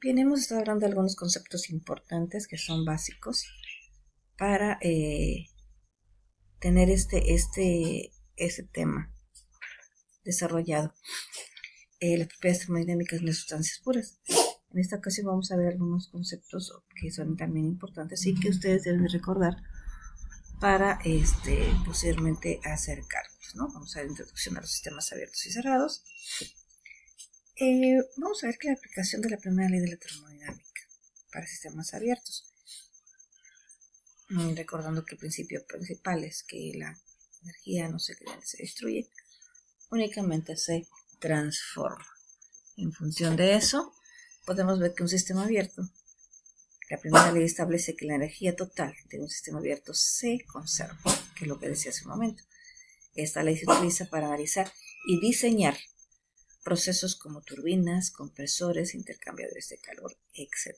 Bien, hemos estado hablando de algunos conceptos importantes que son básicos para tener este tema desarrollado. Las propiedades termodinámicas de las sustancias puras. En esta ocasión vamos a ver algunos conceptos que son también importantes y que ustedes deben recordar para posteriormente hacer cálculos, ¿no? Vamos a ver introducción a los sistemas abiertos y cerrados. Vamos a ver que la aplicación de la primera ley de la termodinámica para sistemas abiertos. Recordando que el principio principal es que la energía no se crea ni se destruye, únicamente se transforma. En función de eso, podemos ver que un sistema abierto, la primera ley establece que la energía total de un sistema abierto se conserva, que es lo que decía hace un momento. Esta ley se utiliza para analizar y diseñar procesos como turbinas, compresores, intercambiadores de calor, etc.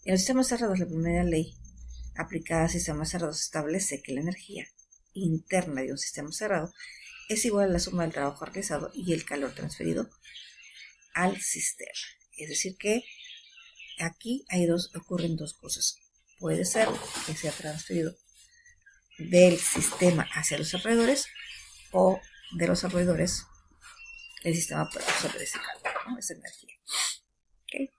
En los sistemas cerrados, la primera ley aplicada a sistemas cerrados establece que la energía interna de un sistema cerrado es igual a la suma del trabajo realizado y el calor transferido al sistema. Es decir que aquí ocurren dos cosas. Puede ser que sea transferido del sistema hacia los alrededores o de los alrededores el sistema puede absorber ese calor, ¿no? Esa energía. ¿Okay?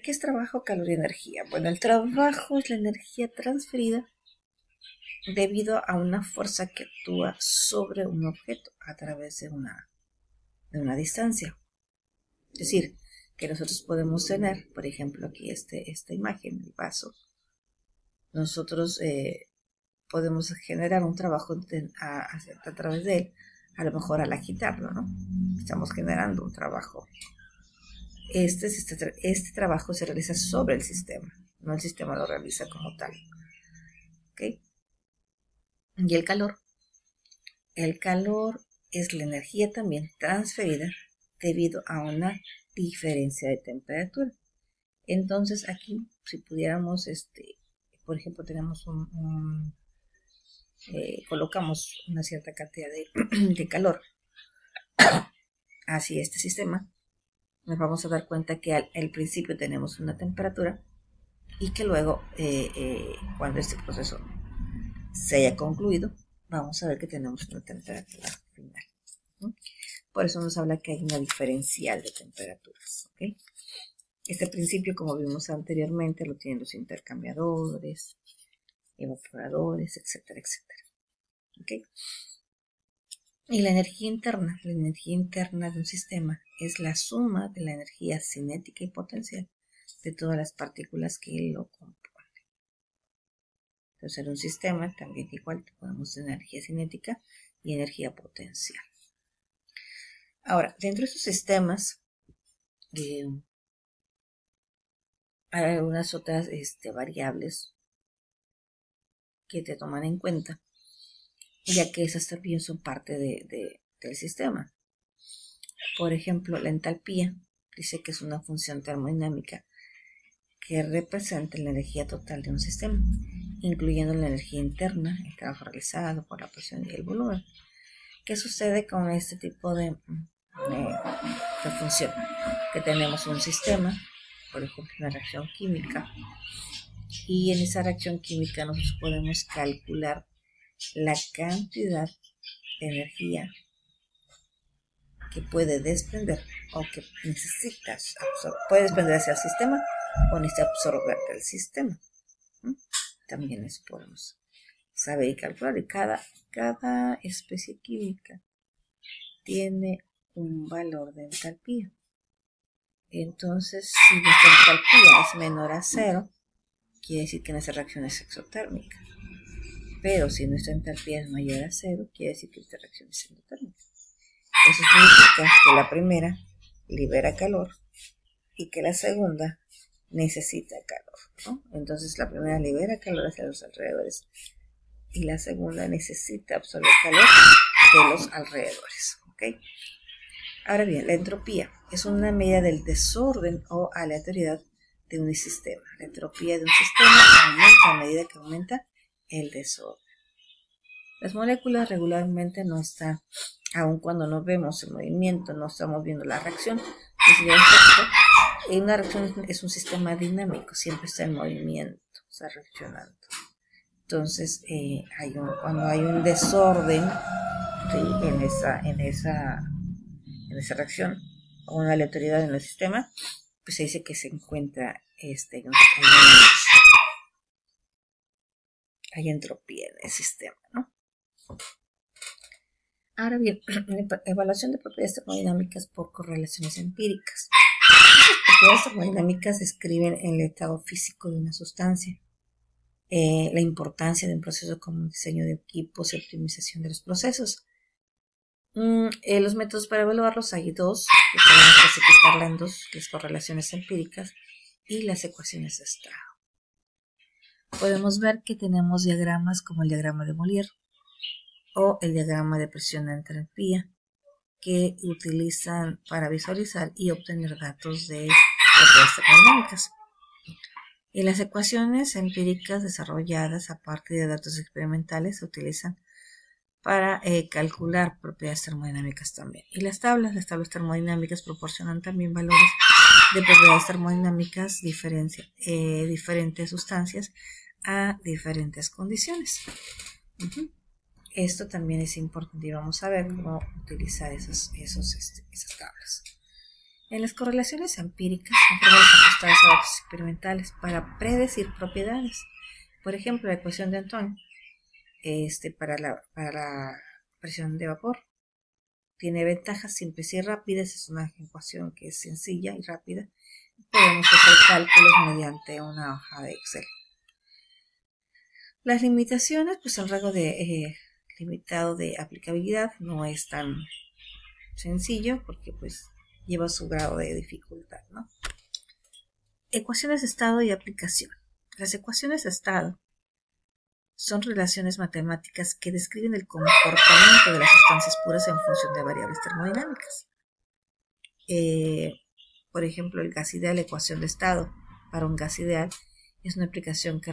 ¿Qué es trabajo, calor y energía? Bueno, el trabajo es la energía transferida debido a una fuerza que actúa sobre un objeto a través de una distancia. Es decir, que nosotros podemos tener, por ejemplo, aquí esta imagen, el vaso. Nosotros podemos generar un trabajo a través de él, a lo mejor al agitarlo, ¿no? Estamos generando un trabajo. Este trabajo se realiza sobre el sistema, no el sistema lo realiza como tal. ¿Okay? Y el calor. El calor es la energía también transferida debido a una diferencia de temperatura. Entonces aquí, si pudiéramos, por ejemplo, tenemos colocamos una cierta cantidad de calor hacia este sistema, nos vamos a dar cuenta que al principio tenemos una temperatura y que luego, cuando este proceso se haya concluido, vamos a ver que tenemos una temperatura final. ¿Sí? Por eso nos habla que hay una diferencial de temperaturas. ¿Okay? Este principio, como vimos anteriormente, lo tienen los intercambiadores, evaporadores, etcétera, etcétera. ¿Okay? Y la energía interna de un sistema es la suma de la energía cinética y potencial de todas las partículas que lo componen. Entonces, en un sistema también igual podemos tener energía cinética y energía potencial. Ahora, dentro de estos sistemas hay algunas otras variables que te toman en cuenta, ya que esas también son parte del sistema. Por ejemplo, la entalpía dice que es una función termodinámica que representa la energía total de un sistema, incluyendo la energía interna, el trabajo realizado por la presión y el volumen. ¿Qué sucede con este tipo de función? Que tenemos un sistema, por ejemplo, una reacción química, y en esa reacción química nosotros podemos calcular la cantidad de energía que puede desprender o que necesitas absorber. Puede desprender hacia el sistema o necesita absorber del sistema. También eso podemos saber y calcular. Y cada especie química tiene un valor de entalpía. Entonces, si nuestra entalpía es menor a 0, quiere decir que nuestra reacción es exotérmica. Pero si nuestra entalpía es mayor a 0, quiere decir que nuestra reacción es endotérmica. Eso significa que la primera libera calor y que la segunda necesita calor, ¿no? Entonces la primera libera calor hacia los alrededores y la segunda necesita absorber calor de los alrededores. ¿Okay? Ahora bien, la entropía es una medida del desorden o aleatoriedad de un sistema. La entropía de un sistema aumenta a medida que aumenta el desorden. Las moléculas regularmente no están, aun cuando no vemos el movimiento, no estamos viendo la reacción, Una reacción es un sistema dinámico, siempre está en movimiento, está reaccionando. Entonces, cuando hay un desorden, ¿sí?, en esa reacción, o una aleatoriedad en el sistema, pues se dice que se encuentra hay entropía en el sistema, ¿no? Ahora bien, evaluación de propiedades termodinámicas por correlaciones empíricas. Las propiedades termodinámicas describen el estado físico de una sustancia, la importancia de un proceso como el diseño de equipos y optimización de los procesos. Los métodos para evaluarlos hay dos, que podemos clasificarla en dos, las correlaciones empíricas y las ecuaciones de estado. Podemos ver que tenemos diagramas como el diagrama de Mollier o el diagrama de presión de entropía, que utilizan para visualizar y obtener datos de propiedades termodinámicas. Y las ecuaciones empíricas desarrolladas a partir de datos experimentales se utilizan para calcular propiedades termodinámicas también. Y las tablas termodinámicas proporcionan también valores de propiedades termodinámicas diferentes sustancias a diferentes condiciones. Esto también es importante y vamos a ver cómo utilizar esas tablas. En las correlaciones empíricas son pruebas ajustadas a datos experimentales para predecir propiedades. Por ejemplo, la ecuación de Antoine para la presión de vapor tiene ventajas simples y rápidas. Es una ecuación que es sencilla y rápida. Podemos hacer cálculos mediante una hoja de Excel. Las limitaciones, pues el rango limitado de aplicabilidad no es tan sencillo porque pues lleva su grado de dificultad, ¿no? Ecuaciones de estado y aplicación. Las ecuaciones de estado son relaciones matemáticas que describen el comportamiento de las sustancias puras en función de variables termodinámicas. Por ejemplo, el gas ideal, la ecuación de estado para un gas ideal es una aplicación que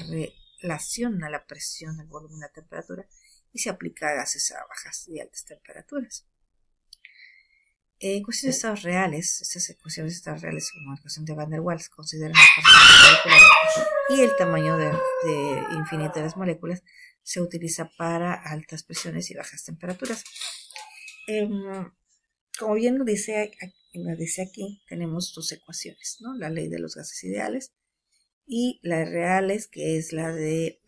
relaciona la presión, el volumen, la temperatura y se aplica a gases a bajas y altas temperaturas. Ecuaciones de estados reales, estas ecuaciones de estados reales como la ecuación de Van der Waals consideran las fuerzas moleculares y el tamaño de infinito de las moléculas. Se utiliza para altas presiones y bajas temperaturas. Como bien lo dice aquí, tenemos dos ecuaciones, ¿no? La ley de los gases ideales y las reales, que es la de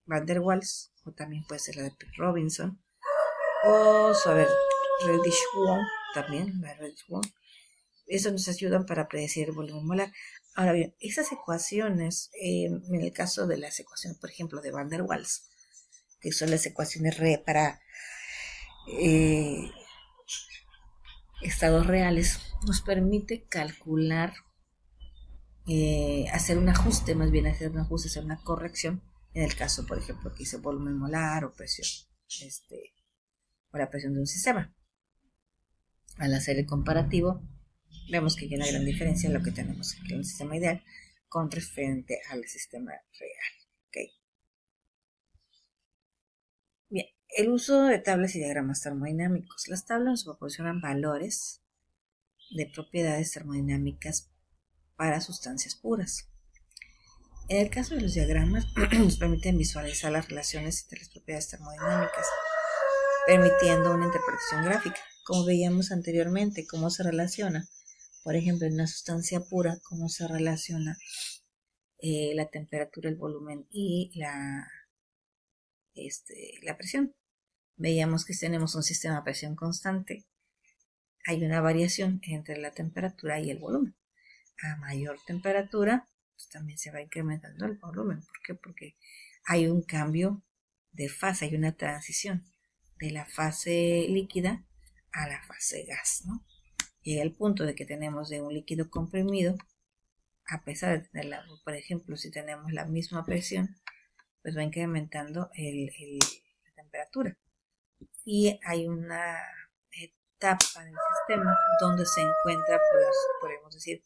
Van der Waals, o también puede ser la de Robinson, o Reddish-Wong, también la Reddish-Wong. Eso nos ayudan para predecir el volumen molar. Ahora bien, esas ecuaciones, en el caso de las ecuaciones, por ejemplo, de Van der Waals, que son las ecuaciones para estados reales, nos permite calcular, hacer un ajuste, hacer una corrección, en el caso, por ejemplo, que hice volumen molar o presión, o la presión de un sistema. Al hacer el comparativo, vemos que hay una gran diferencia en lo que tenemos aquí en el sistema ideal con referente al sistema real. ¿Okay? Bien, el uso de tablas y diagramas termodinámicos. Las tablas nos proporcionan valores de propiedades termodinámicas para sustancias puras. En el caso de los diagramas, nos permiten visualizar las relaciones entre las propiedades termodinámicas, permitiendo una interpretación gráfica. Como veíamos anteriormente, cómo se relaciona, por ejemplo, en una sustancia pura, cómo se relaciona la temperatura, el volumen y la presión. Veíamos que tenemos un sistema de presión constante. Hay una variación entre la temperatura y el volumen. A mayor temperatura, pues también se va incrementando el volumen. ¿Por qué? Porque hay un cambio de fase, hay una transición de la fase líquida a la fase gas, ¿no? Llega el punto de que tenemos de un líquido comprimido, a pesar de tener, por ejemplo, si tenemos la misma presión, pues va incrementando la temperatura. Y hay una etapa del sistema donde se encuentra, pues, podemos decir,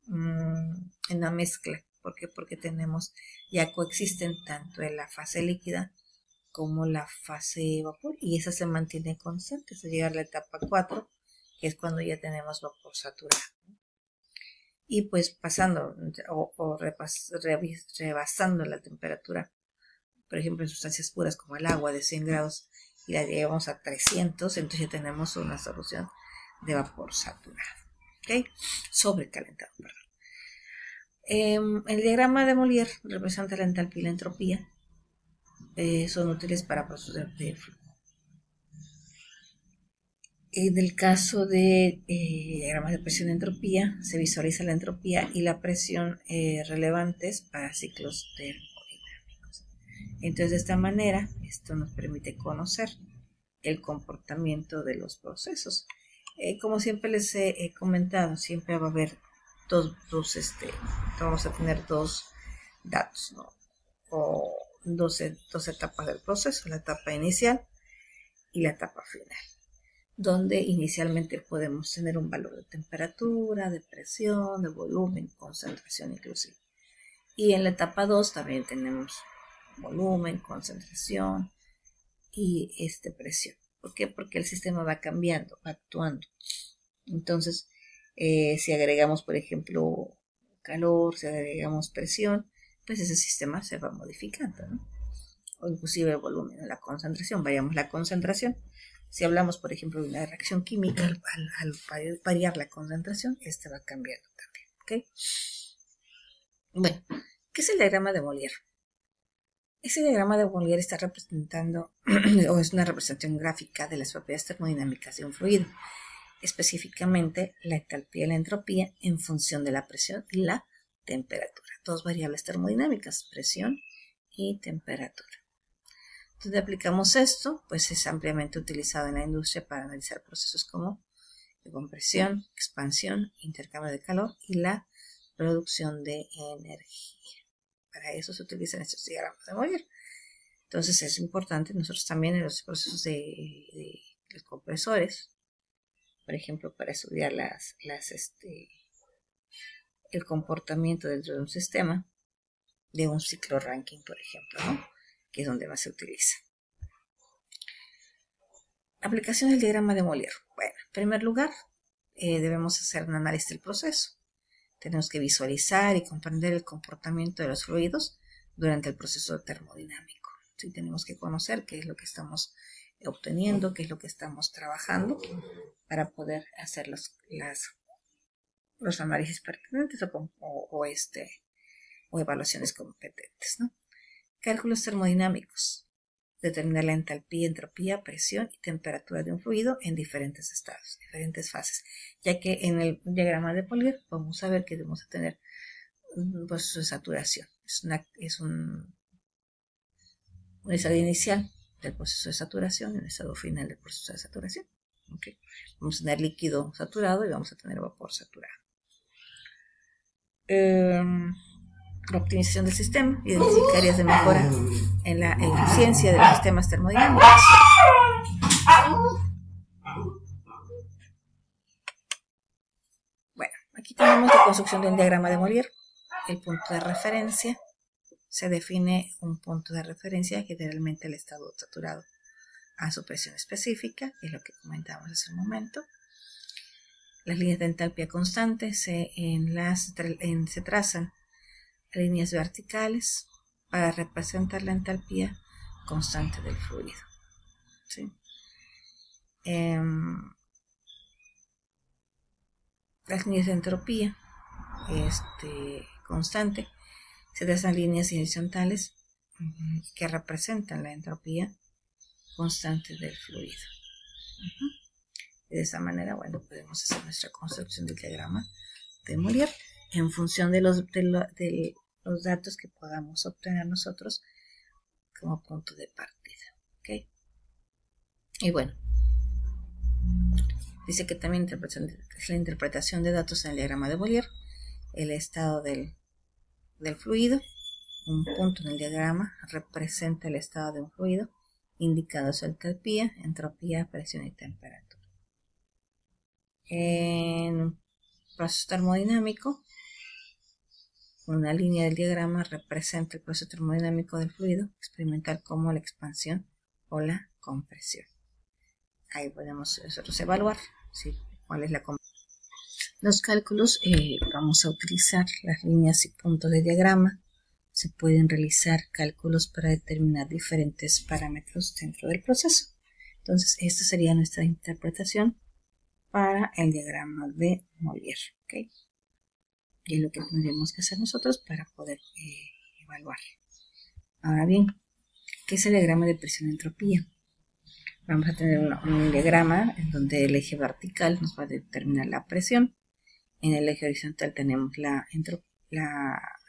en una mezcla. ¿Por qué? Porque tenemos, ya coexisten tanto en la fase líquida como la fase vapor, y esa se mantiene constante hasta llegar a la etapa 4, que es cuando ya tenemos vapor saturado. Y pues pasando o rebasando la temperatura, por ejemplo en sustancias puras como el agua de 100 grados y la llevamos a 300, entonces ya tenemos una solución de vapor saturado, ¿ok? Sobrecalentado, perdón. El diagrama de Molière representa la entalpía y la entropía. Son útiles para procesos de flujo. En el caso de diagramas de presión y entropía, se visualiza la entropía y la presión relevantes para ciclos termodinámicos. Entonces, de esta manera, esto nos permite conocer el comportamiento de los procesos. Como siempre les he comentado, siempre va a haber vamos a tener dos datos, ¿no? O dos etapas del proceso, la etapa inicial y la etapa final, donde inicialmente podemos tener un valor de temperatura, de presión, de volumen, concentración inclusive. Y en la etapa 2 también tenemos volumen, concentración y presión. ¿Por qué? Porque el sistema va cambiando, va actuando. Entonces, si agregamos, por ejemplo, calor, si agregamos presión, pues ese sistema se va modificando, ¿no? O inclusive el volumen, la concentración, variamos la concentración. Si hablamos, por ejemplo, de una reacción química, al variar la concentración, va cambiando también, ¿ok? Bueno, ¿qué es el diagrama de Molière? Ese diagrama de Molière está representando, o es una representación gráfica de las propiedades termodinámicas de un fluido, específicamente la entalpía y la entropía en función de la presión y la temperatura. Dos variables termodinámicas, presión y temperatura. Entonces aplicamos esto, pues es ampliamente utilizado en la industria para analizar procesos como de compresión, expansión, intercambio de calor y la producción de energía. Para eso se utilizan estos diagramas de Molière. Entonces es importante nosotros también en los procesos de los compresores, por ejemplo, para estudiar el comportamiento dentro de un sistema, de un ciclo Rankine, por ejemplo, ¿no? Que es donde más se utiliza. Aplicación del diagrama de Molière. Bueno, en primer lugar, debemos hacer un análisis del proceso. Tenemos que visualizar y comprender el comportamiento de los fluidos durante el proceso termodinámico. ¿Sí? Tenemos que conocer qué es lo que estamos obteniendo, qué es lo que estamos trabajando para poder hacer los análisis pertinentes o evaluaciones competentes, ¿no? Cálculos termodinámicos. Determinar la entalpía, entropía, presión y temperatura de un fluido en diferentes estados, diferentes fases, ya que en el diagrama de Molière vamos a ver que debemos tener un proceso de saturación. Es un estado inicial del proceso de saturación y un estado final del proceso de saturación. ¿Okay? Vamos a tener líquido saturado y vamos a tener vapor saturado. La optimización del sistema, identificar áreas de mejora en la eficiencia de los sistemas termodinámicos. Bueno, aquí tenemos la construcción del diagrama de Molière. El punto de referencia, se define un punto de referencia, generalmente el estado saturado a su presión específica, es lo que comentábamos hace un momento. Las líneas de entalpía constante se trazan líneas verticales para representar la entalpía constante del fluido. ¿Sí? Las líneas de entropía constante se trazan líneas horizontales que representan la entropía constante del fluido. De esa manera, bueno, podemos hacer nuestra construcción del diagrama de Molière en función de los datos que podamos obtener nosotros como punto de partida. ¿Okay? Y bueno, dice que también es la interpretación de datos en el diagrama de Molière, el estado del fluido. Un punto en el diagrama representa el estado de un fluido, indicando su entalpía, entropía, presión y temperatura. En un proceso termodinámico, una línea del diagrama representa el proceso termodinámico del fluido experimental como la expansión o la compresión. Ahí podemos nosotros evaluar si cuál es la combinación. Los cálculos, vamos a utilizar las líneas y puntos de diagrama. Se pueden realizar cálculos para determinar diferentes parámetros dentro del proceso. Entonces, esta sería nuestra interpretación para el diagrama de Molière, ¿ok? Y es lo que tendríamos que hacer nosotros para poder evaluar. Ahora bien, ¿qué es el diagrama de presión y entropía? Vamos a tener un diagrama en donde el eje vertical nos va a determinar la presión. En el eje horizontal tenemos la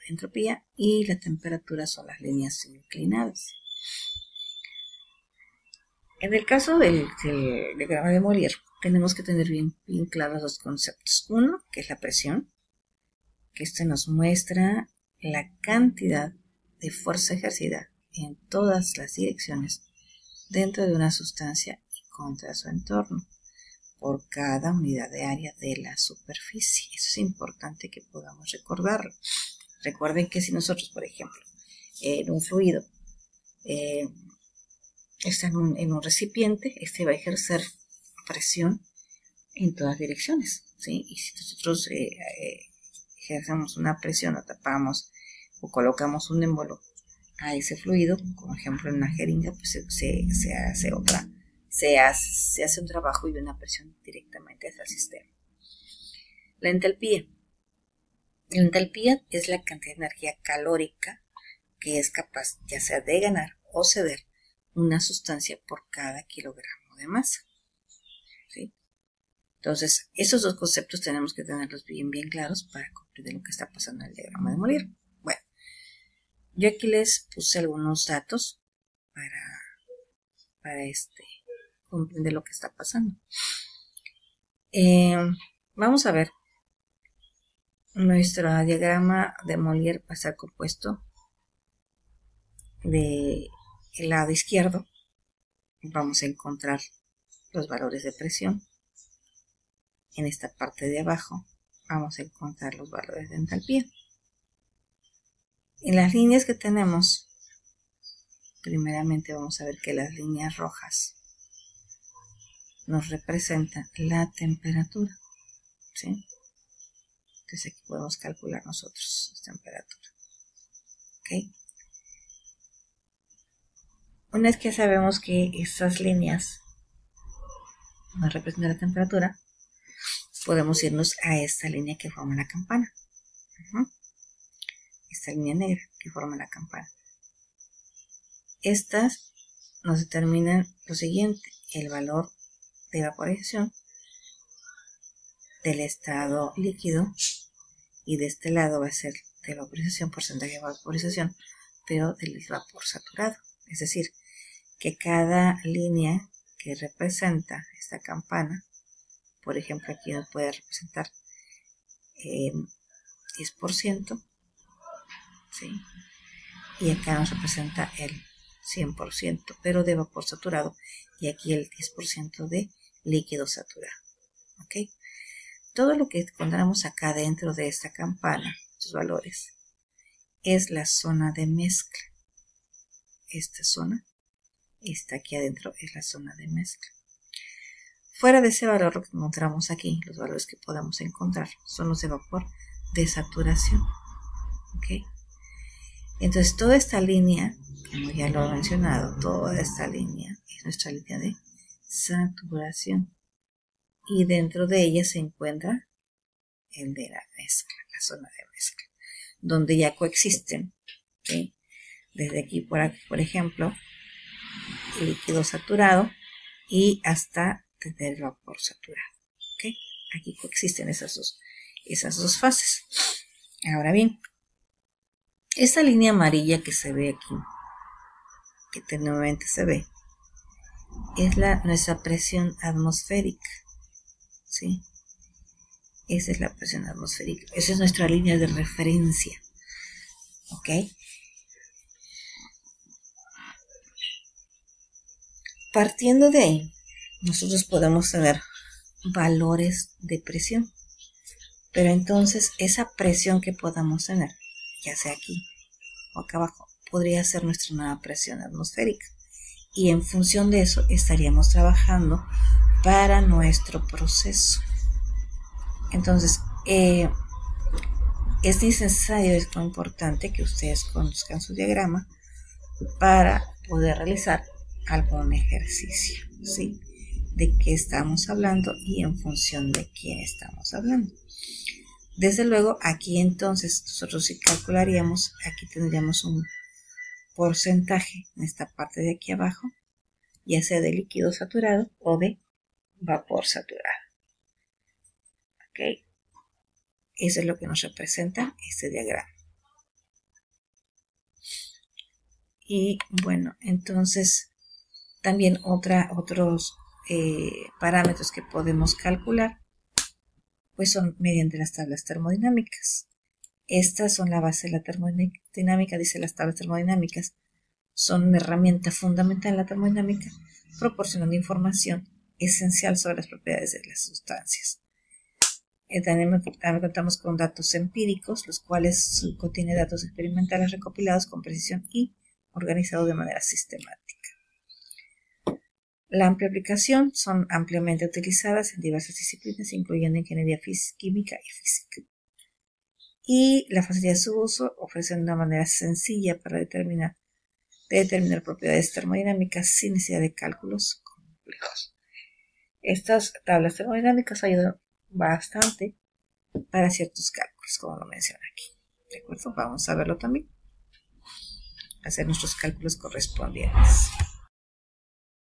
entropía y la temperatura son las líneas inclinadas. En el caso del diagrama de Molière, tenemos que tener bien claros dos conceptos. Uno, que es la presión, que este nos muestra la cantidad de fuerza ejercida en todas las direcciones dentro de una sustancia y contra su entorno por cada unidad de área de la superficie. Eso es importante que podamos recordarlo. Recuerden que si nosotros, por ejemplo, en un fluido está en un recipiente, este va a ejercer presión en todas direcciones, ¿sí? Y si nosotros ejercemos una presión o tapamos o colocamos un émbolo a ese fluido, como ejemplo en una jeringa, pues se hace un trabajo y una presión directamente hacia el sistema. La entalpía. La entalpía es la cantidad de energía calórica que es capaz ya sea de ganar o ceder una sustancia por cada kilogramo de masa, ¿sí? Entonces, esos dos conceptos tenemos que tenerlos bien claros para comprender lo que está pasando en el diagrama de Molière. Bueno, yo aquí les puse algunos datos para comprender lo que está pasando. Vamos a ver. Nuestro diagrama de Molière va a estar compuesto del lado izquierdo. Vamos a encontrar los valores de presión. En esta parte de abajo vamos a encontrar los valores de entalpía. En las líneas que tenemos, primeramente vamos a ver que las líneas rojas nos representan la temperatura, ¿sí? Entonces aquí podemos calcular nosotros la temperatura, ¿ok? Una vez que sabemos que estas líneas nos representan la temperatura, podemos irnos a esta línea que forma la campana. Esta línea negra que forma la campana. Estas nos determinan lo siguiente: el valor de vaporización del estado líquido, y de este lado va a ser de vaporización, porcentaje de vaporización, pero del vapor saturado. Es decir, que cada línea que representa esta campana, por ejemplo, aquí nos puede representar 10%, ¿sí? Y acá nos representa el 100%, pero de vapor saturado, y aquí el 10% de líquido saturado, ¿ok? Todo lo que encontramos acá dentro de esta campana, sus valores, es la zona de mezcla. Esta zona está aquí adentro, es la zona de mezcla. Fuera de ese valor, lo que encontramos aquí, los valores que podemos encontrar, son los de vapor de saturación, ¿ok? Entonces, toda esta línea, como ya lo he mencionado, toda esta línea es nuestra línea de saturación. Y dentro de ella se encuentra el de la mezcla, la zona de mezcla, donde ya coexisten, ¿sí? Desde aquí, por ejemplo, el líquido saturado y hasta desde el vapor saturado, ¿ok? Aquí coexisten esas dos fases. Ahora bien, esta línea amarilla que se ve aquí, que tenuamente se ve, es nuestra presión atmosférica, ¿sí? Esa es la presión atmosférica. Esa es nuestra línea de referencia, ¿ok? Partiendo de ahí, nosotros podemos tener valores de presión. Pero entonces, esa presión que podamos tener, ya sea aquí o acá abajo, podría ser nuestra nueva presión atmosférica. Y en función de eso, estaríamos trabajando para nuestro proceso, Entonces, es necesario, es muy importante que ustedes conozcan su diagrama para poder realizar algún ejercicio, ¿sí? De qué estamos hablando y en función de quién estamos hablando. Desde luego, aquí entonces nosotros sí calcularíamos, aquí tendríamos un porcentaje en esta parte de aquí abajo, ya sea de líquido saturado o de vapor saturado. ¿Ok? Eso es lo que nos representa este diagrama. Y bueno, entonces también otros parámetros que podemos calcular pues son mediante las tablas termodinámicas. Estas son la base de la termodinámica, dice las tablas termodinámicas son una herramienta fundamental en la termodinámica, proporcionando información esencial sobre las propiedades de las sustancias. También contamos con datos empíricos, los cuales contienen datos experimentales recopilados con precisión y organizados de manera sistemática. La amplia aplicación son ampliamente utilizadas en diversas disciplinas, incluyendo ingeniería química y física. Y la facilidad de su uso ofrece una manera sencilla para determinar propiedades termodinámicas sin necesidad de cálculos complejos. Estas tablas termodinámicas ayudan bastante para ciertos cálculos, como lo menciona aquí. ¿De acuerdo? Vamos a verlo también. Hacer nuestros cálculos correspondientes.